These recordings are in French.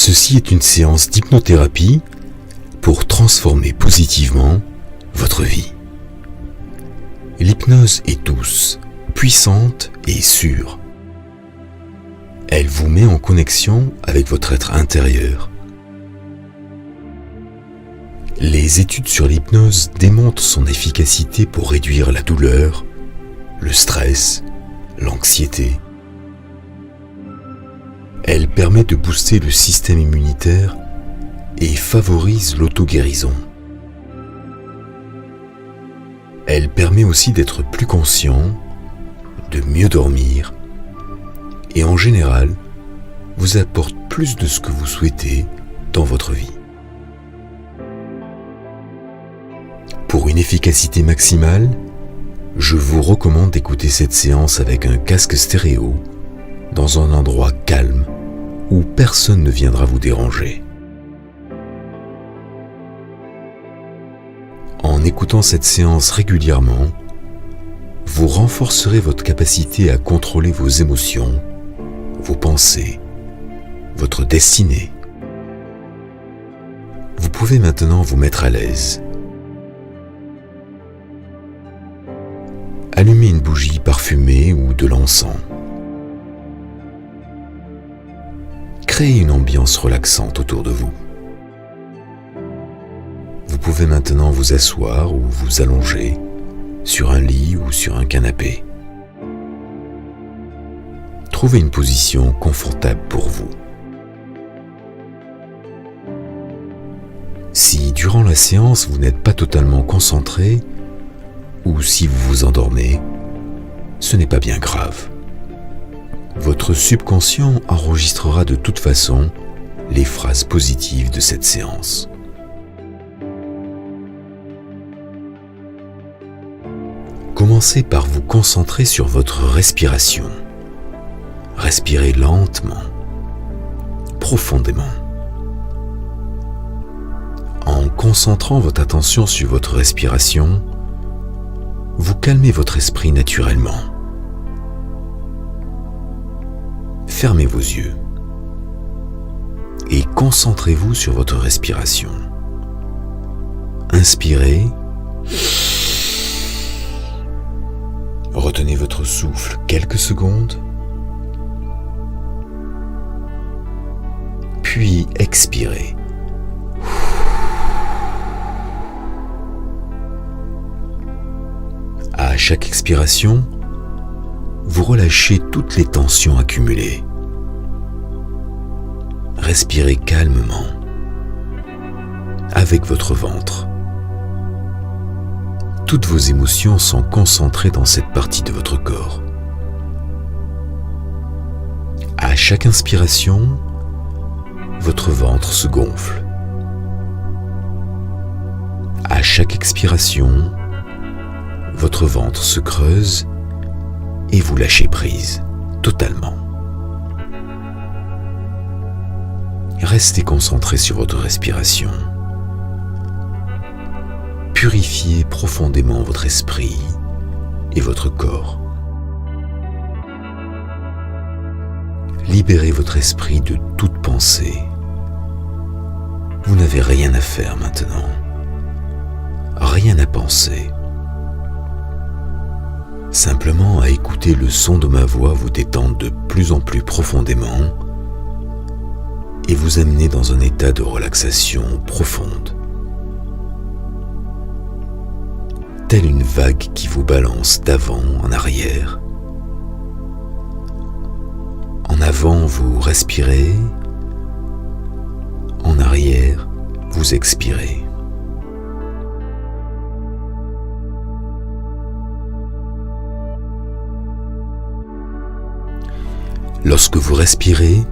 Ceci est une séance d'hypnothérapie pour transformer positivement votre vie. L'hypnose est douce, puissante et sûre. Elle vous met en connexion avec votre être intérieur. Les études sur l'hypnose démontrent son efficacité pour réduire la douleur, le stress, l'anxiété. Elle permet de booster le système immunitaire et favorise l'auto-guérison. Elle permet aussi d'être plus conscient, de mieux dormir et en général vous apporte plus de ce que vous souhaitez dans votre vie. Pour une efficacité maximale, je vous recommande d'écouter cette séance avec un casque stéréo dans un endroit calme où personne ne viendra vous déranger. En écoutant cette séance régulièrement, vous renforcerez votre capacité à contrôler vos émotions, vos pensées, votre destinée. Vous pouvez maintenant vous mettre à l'aise. Allumez une bougie parfumée ou de l'encens. Créez une ambiance relaxante autour de vous. Vous pouvez maintenant vous asseoir ou vous allonger sur un lit ou sur un canapé. Trouvez une position confortable pour vous. Si durant la séance vous n'êtes pas totalement concentré ou si vous vous endormez, ce n'est pas bien grave. Votre subconscient enregistrera de toute façon les phrases positives de cette séance. Commencez par vous concentrer sur votre respiration. Respirez lentement, profondément. En concentrant votre attention sur votre respiration, vous calmez votre esprit naturellement. Fermez vos yeux et concentrez-vous sur votre respiration. Inspirez. Retenez votre souffle quelques secondes. Puis expirez. À chaque expiration, vous relâchez toutes les tensions accumulées. Respirez calmement, avec votre ventre. Toutes vos émotions sont concentrées dans cette partie de votre corps. À chaque inspiration, votre ventre se gonfle. À chaque expiration, votre ventre se creuse et vous lâchez prise totalement. Restez concentré sur votre respiration. Purifiez profondément votre esprit et votre corps. Libérez votre esprit de toute pensée. Vous n'avez rien à faire maintenant. Rien à penser. Simplement à écouter le son de ma voix vous détendre de plus en plus profondément et vous amener dans un état de relaxation profonde. Telle une vague qui vous balance d'avant en arrière. En avant, vous respirez. En arrière, vous expirez. Lorsque vous respirez,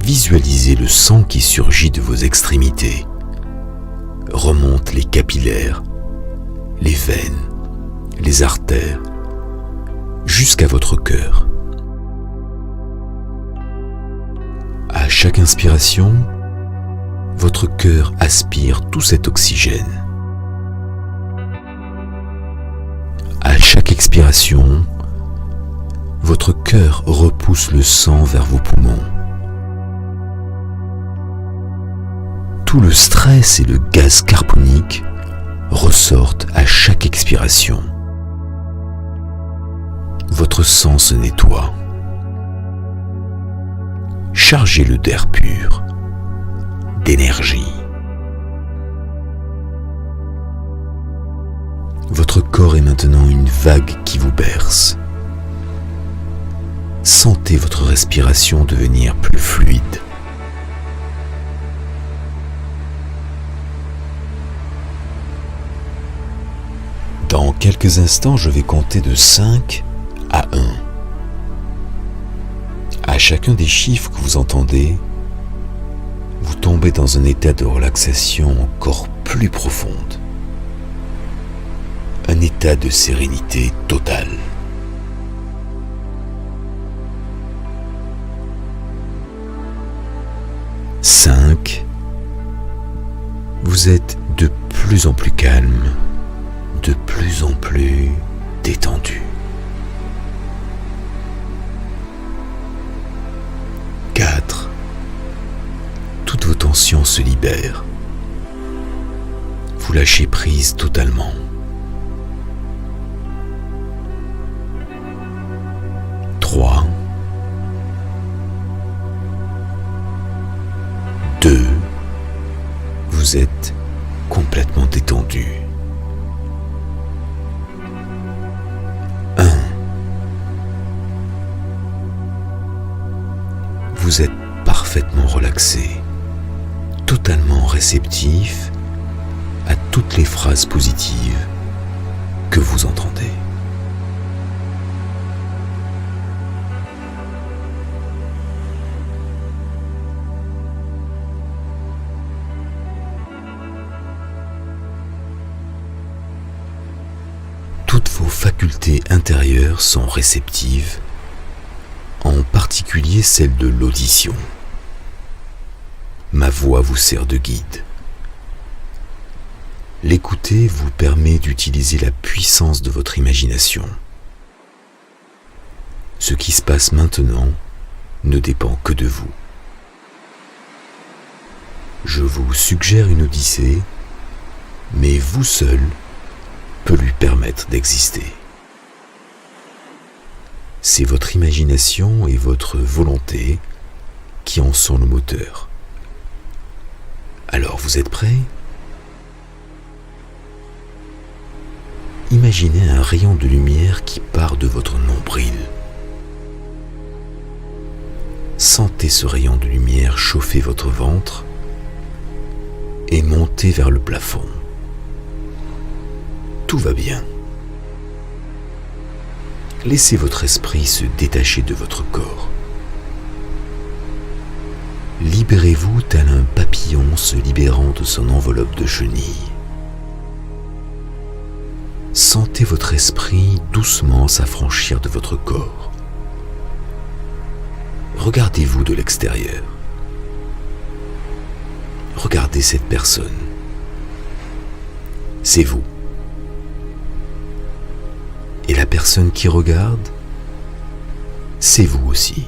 visualisez le sang qui surgit de vos extrémités, remonte les capillaires, les veines, les artères, jusqu'à votre cœur. À chaque inspiration, votre cœur aspire tout cet oxygène. À chaque expiration, votre cœur repousse le sang vers vos poumons. tout le stress et le gaz carbonique ressortent à chaque expiration. Votre sang se nettoie. Chargez-le d'air pur, d'énergie. Votre corps est maintenant une vague qui vous berce. Sentez votre respiration devenir plus fluide. Dans quelques instants, je vais compter de 5 à 1. À chacun des chiffres que vous entendez, vous tombez dans un état de relaxation encore plus profonde. Un état de sérénité totale. 5. Vous êtes de plus en plus calme, de plus en plus détendu. 4. Toutes vos tensions se libèrent. Vous lâchez prise totalement. 3. 2. Vous êtes complètement détendu. 1. Vous êtes parfaitement relaxé, totalement réceptif à toutes les phrases positives que vous entendez. Toutes vos facultés intérieures sont réceptives, en particulier celle de l'audition. Ma voix vous sert de guide. L'écouter vous permet d'utiliser la puissance de votre imagination. Ce qui se passe maintenant ne dépend que de vous. Je vous suggère une odyssée, mais vous seul peut lui permettre d'exister. C'est votre imagination et votre volonté qui en sont le moteur. Alors vous êtes prêts ? Imaginez un rayon de lumière qui part de votre nombril. Sentez ce rayon de lumière chauffer votre ventre et monter vers le plafond. Tout va bien. Laissez votre esprit se détacher de votre corps. Libérez-vous tel un papillon se libérant de son enveloppe de chenilles. Sentez votre esprit doucement s'affranchir de votre corps. Regardez-vous de l'extérieur. Regardez cette personne. C'est vous. Et la personne qui regarde, c'est vous aussi.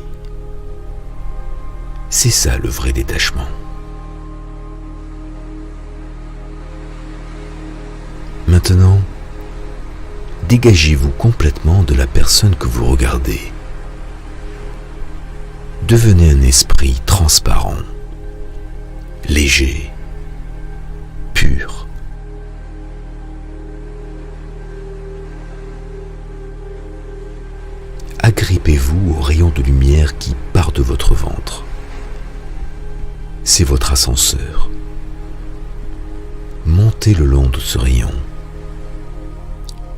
C'est ça le vrai détachement. Maintenant, dégagez-vous complètement de la personne que vous regardez. Devenez un esprit transparent, léger, pur. Agrippez-vous au rayon de lumière qui part de votre ventre. C'est votre ascenseur. Montez le long de ce rayon.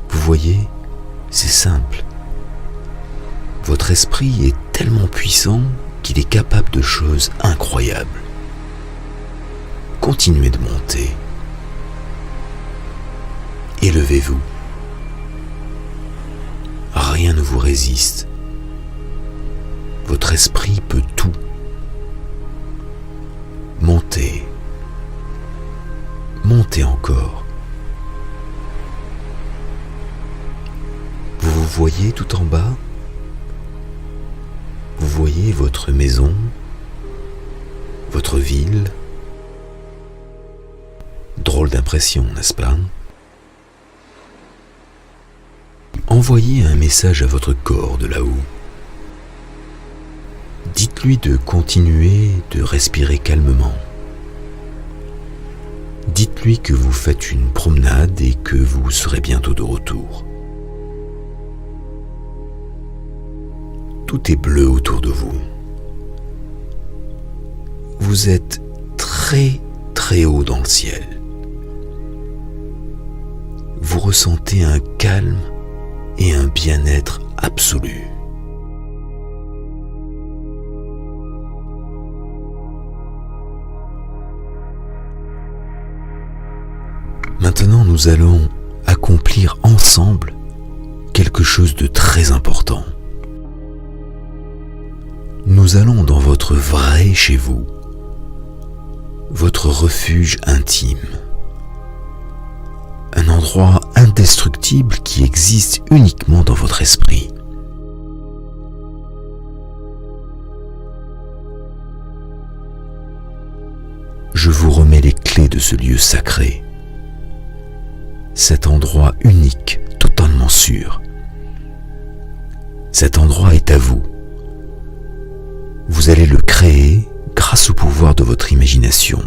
Vous voyez, c'est simple. Votre esprit est tellement puissant qu'il est capable de choses incroyables. Continuez de monter. Élevez-vous. Rien ne vous résiste. Votre esprit peut tout. Montez. Montez encore. Vous vous voyez tout en bas ? Vous voyez votre maison, votre ville, drôle d'impression, n'est-ce pas? Envoyez un message à votre corps de là-haut. Dites-lui de continuer de respirer calmement. Dites-lui que vous faites une promenade et que vous serez bientôt de retour. Tout est bleu autour de vous. Vous êtes très très haut dans le ciel. Vous ressentez un calme et un bien-être absolu. Maintenant, nous allons accomplir ensemble quelque chose de très important. Nous allons dans votre vrai chez vous, votre refuge intime, un endroit indestructible qui existe uniquement dans votre esprit. Je vous remets les clés de ce lieu sacré, cet endroit unique, totalement sûr. Cet endroit est à vous. Vous allez le créer grâce au pouvoir de votre imagination.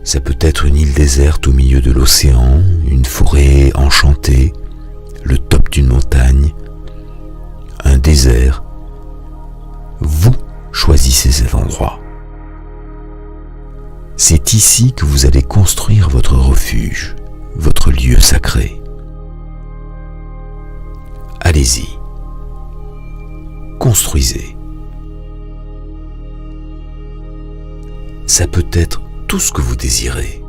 Ça peut être une île déserte au milieu de l'océan, une forêt enchantée, le top d'une montagne, un désert. Vous choisissez cet endroit. C'est ici que vous allez construire votre refuge, votre lieu sacré. Allez-y. Construisez. Ça peut être tout ce que vous désirez.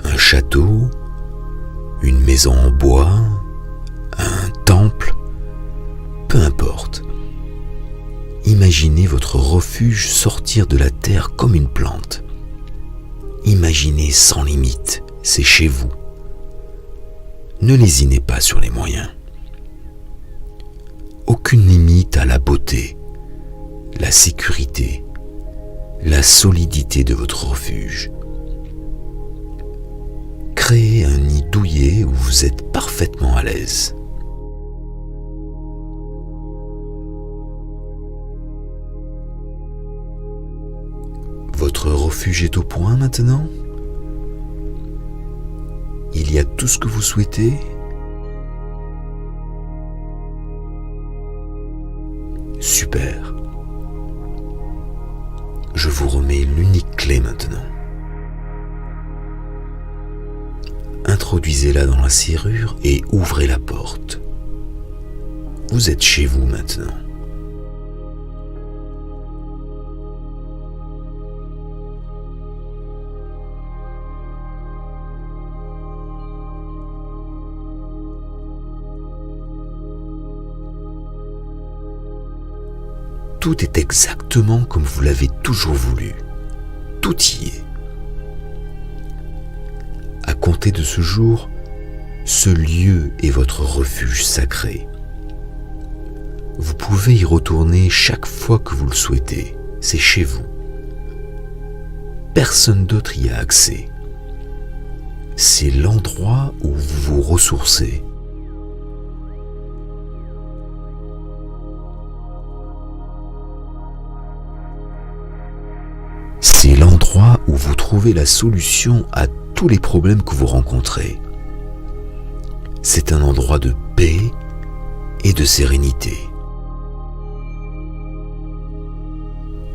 Un château, une maison en bois, un temple, peu importe. Imaginez votre refuge sortir de la terre comme une plante. Imaginez sans limite, c'est chez vous. Ne lésinez pas sur les moyens. Aucune limite à la beauté, la sécurité, la solidité de votre refuge. Créez un nid douillet où vous êtes parfaitement à l'aise. Votre refuge est au point maintenant? Il y a tout ce que vous souhaitez? Super. Je vous remets l'unique clé maintenant. Introduisez-la dans la serrure et ouvrez la porte. Vous êtes chez vous maintenant. Tout est exactement comme vous l'avez toujours voulu. Tout y est. À compter de ce jour, ce lieu est votre refuge sacré. Vous pouvez y retourner chaque fois que vous le souhaitez. C'est chez vous. Personne d'autre y a accès. C'est l'endroit où vous vous ressourcez. C'est l'endroit où vous trouvez la solution à tous les problèmes que vous rencontrez. C'est un endroit de paix et de sérénité.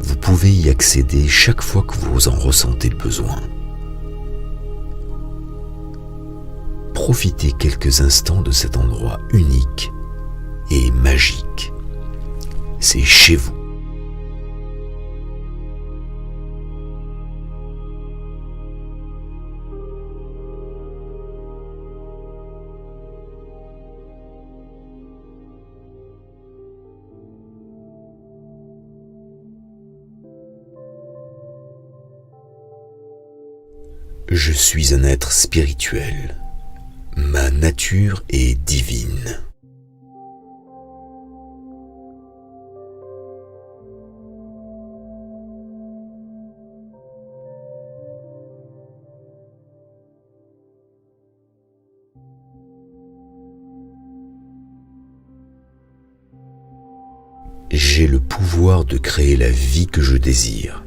Vous pouvez y accéder chaque fois que vous en ressentez le besoin. Profitez quelques instants de cet endroit unique et magique. C'est chez vous. Je suis un être spirituel. Ma nature est divine. j'ai le pouvoir de créer la vie que je désire.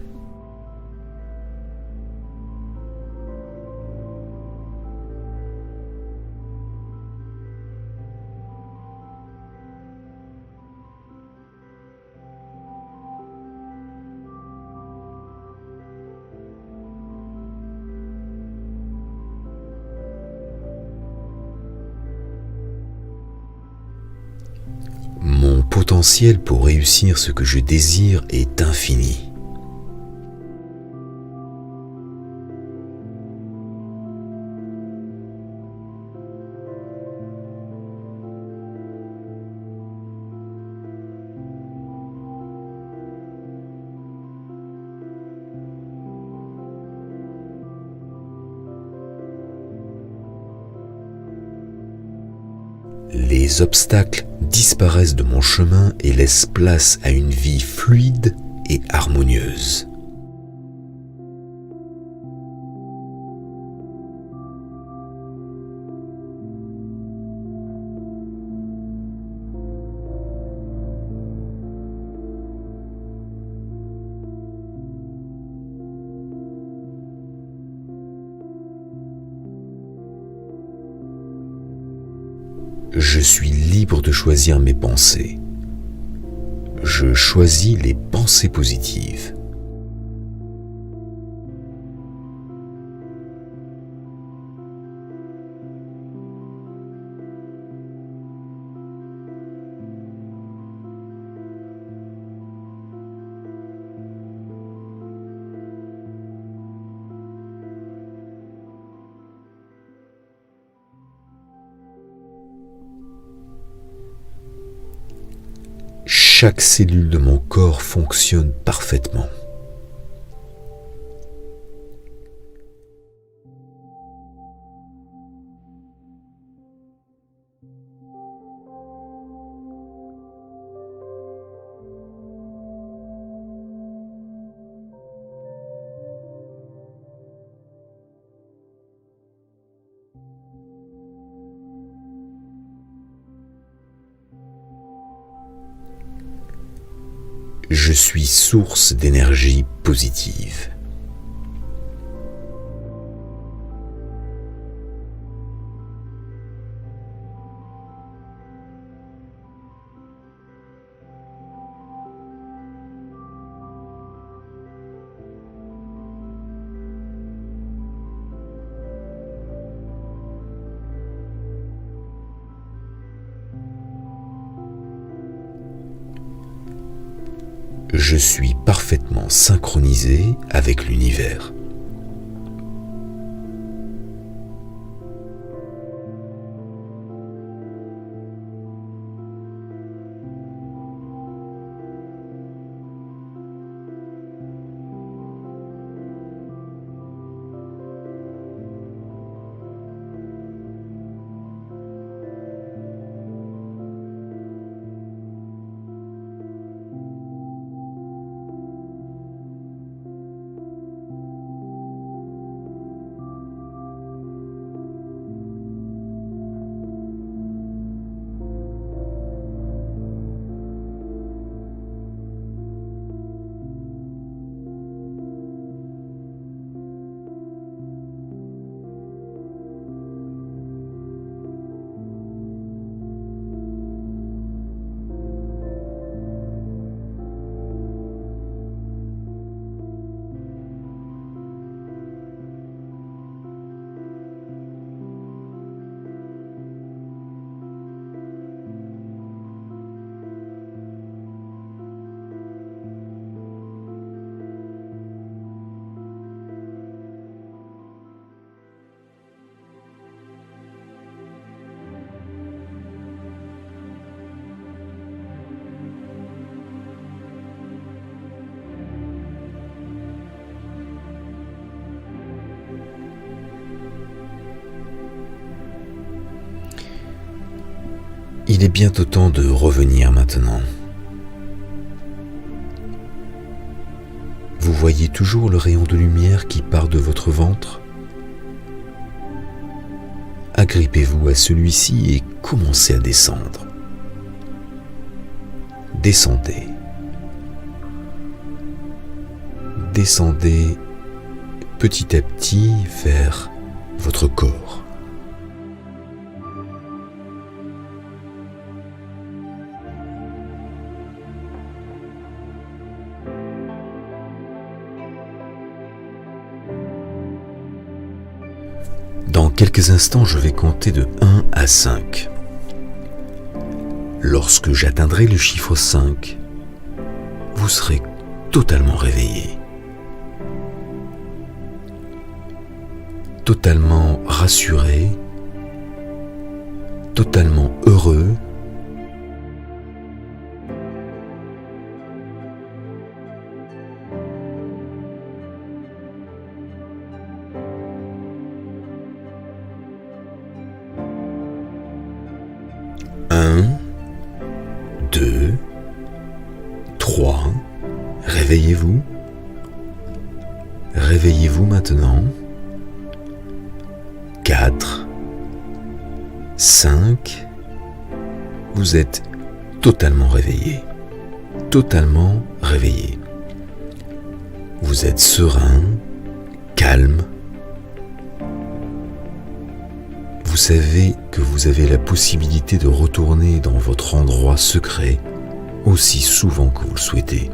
Mon potentiel pour réussir ce que je désire est infini. Les obstacles disparaissent de mon chemin et laissent place à une vie fluide et harmonieuse. Je suis libre de choisir mes pensées. Je choisis les pensées positives. Chaque cellule de mon corps fonctionne parfaitement. Je suis source d'énergie positive. Je suis parfaitement synchronisé avec l'univers. Il est bientôt temps de revenir maintenant. Vous voyez toujours le rayon de lumière qui part de votre ventre ? Agrippez-vous à celui-ci et commencez à descendre. Descendez descendez petit à petit vers votre corps. Dans quelques instants, je vais compter de 1 à 5. Lorsque j'atteindrai le chiffre 5, vous serez totalement réveillé, totalement rassuré, totalement heureux, Un, 2, 3, réveillez-vous. Réveillez-vous maintenant. 4, 5, vous êtes totalement réveillé. Totalement réveillé. Vous êtes serein, calme. Vous savez que vous avez la possibilité de retourner dans votre endroit secret aussi souvent que vous le souhaitez.